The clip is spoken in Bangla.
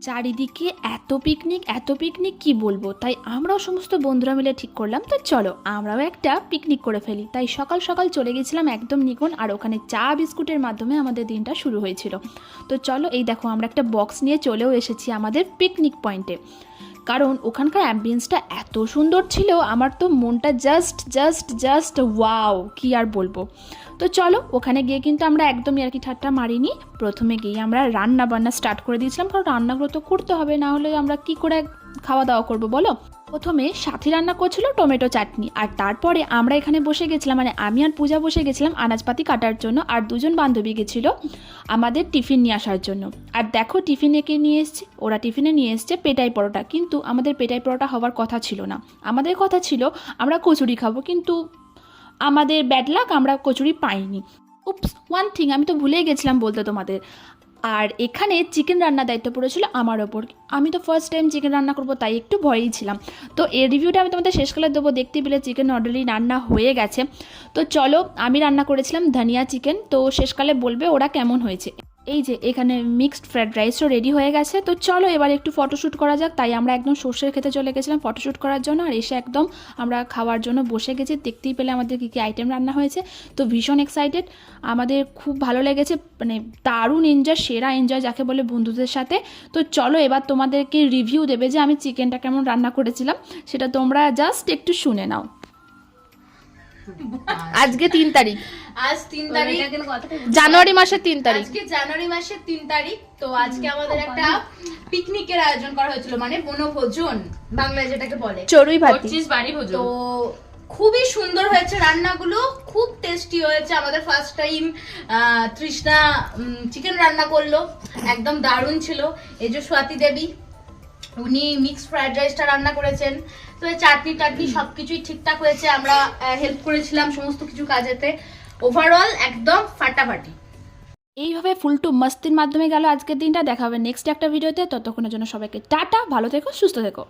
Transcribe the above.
চারিদিকে এত পিকনিক কি বলবো। তাই আমরাও সমস্ত বন্ধুরা মিলে ঠিক করলাম, তো চলো আমরাও একটা পিকনিক করে ফেলি। তাই সকাল সকাল চলে গেছিলাম একদম নিকন, আর ওখানে চা বিস্কুটের মাধ্যমে আমাদের দিনটা শুরু হয়েছিল। তো চলো, এই দেখো আমরা একটা বক্স নিয়ে চলেও এসেছি আমাদের পিকনিক পয়েন্টে, কারণ ওখানকার অ্যাম্বিয়েন্সটা এত সুন্দর ছিল, আমার তো মনটা জাস্ট ওয়াও, কি আর বলবো। তো চলো, ওখানে গিয়ে কিন্তু আমরা একদমই আর কি ঠাট্টা মারিনি। প্রথমে গিয়ে আমরা রান্না বান্না স্টার্ট করে দিয়েছিলাম, কারণ রান্নাগুলো তো করতে হবে, না হলে আমরা কি করে খাওয়া দাওয়া করবো বলো। প্রথমে সাথী রান্না করছিল টমেটো চাটনি, আর তারপরে আমরা এখানে বসে গেছিলাম, মানে আমি আর পূজা বসে গেছিলাম আনাজপাতি কাটার জন্য, আর দুজন বান্ধবী গেছিল আমাদের টিফিন নিয়ে আসার জন্য। আর দেখো টিফিনে কে নিয়ে এসছে, ওরা টিফিনে নিয়ে এসছে পেটাই পরোটা, কিন্তু আমাদের পেটাই পরোটা হওয়ার কথা ছিল না। আমাদের কথা ছিল আমরা কচুরি খাবো, কিন্তু আমাদের ব্যাড লাক, আমরা কচুরি পাইনি। উপস, ওয়ান থিং আমি তো ভুলেই গেছিলাম বলতে তোমাদের। আর এখানে চিকেন রান্নার দায়িত্ব পড়েছিল আমার ওপর। আমি তো ফার্স্ট টাইম চিকেন রান্না করবো, তাই একটু ভয়েই ছিলাম। তো এর রিভিউটা আমি তোমাদের শেষকালে দেবো, দেখতে পেলে চিকেন অলরেডি রান্না হয়ে গেছে। তো চলো, আমি রান্না করেছিলাম ধনিয়া চিকেন, তো শেষকালে বলবে ওরা কেমন হয়েছে। এই যে এখানে মিক্সড ফ্রাইড রাইসও রেডি হয়ে গেছে। তো চলো এবার একটু ফটোশ্যুট করা যাক। তাই আমরা একদম সর্ষের খেতে চলে গেছিলাম ফটোশ্যুট করার জন্য, আর এসে একদম আমরা খাওয়ার জন্য বসে গেছি। দেখতেই পেলে আমাদের কী কী আইটেম রান্না হয়েছে। তো ভীষণ এক্সাইটেড, আমাদের খুব ভালো লেগেছে, মানে দারুণ এনজয়, সেরা এনজয় যাকে বলে বন্ধুদের সাথে। তো চলো এবার তোমাদেরকে রিভিউ দেবে যে আমি চিকেনটা কেমন রান্না করেছিলাম, সেটা তোমরা জাস্ট একটু শুনে নাও। আজকে 3 তারিখ, আজ 3 তারিখ, জানুয়ারি মাসের 3 তারিখ, আজকে জানুয়ারি মাসের 3 তারিখ। তো আজকে আমাদের একটা পিকনিকের আয়োজন করা হয়েছিল, মানে বনভোজন বাংলায় যেটাকে বলে, চড়ুই ভাতি। 25 বাড়ি ভোজন। তো খুবই সুন্দর হয়েছে রান্নাগুলো, খুব টেস্টি হয়েছে। আমাদের ফার্স্ট টাইম তৃষ্ণা চিকেন রান্না করলো, একদম দারুণ ছিল। এই যে স্বাতী দেবী, উনি মিক্সড ফ্রাইড রাইসটা রান্না করেছেন। তো এই চাটনি টাটনি সবকিছুই ঠিকঠাক হয়েছে, আমরা হেল্প করেছিলাম সমস্ত কিছু কাজেতে। ওভারঅল একদম ফাটাফাটি। এইভাবে ফুলটু মস্তির মাধ্যমে গেল আজকের দিনটা। দেখা হবে নেক্সট একটা ভিডিওতে, ততক্ষণের জন্য সবাইকে টাটা, ভালো থেকো, সুস্থ থেকো।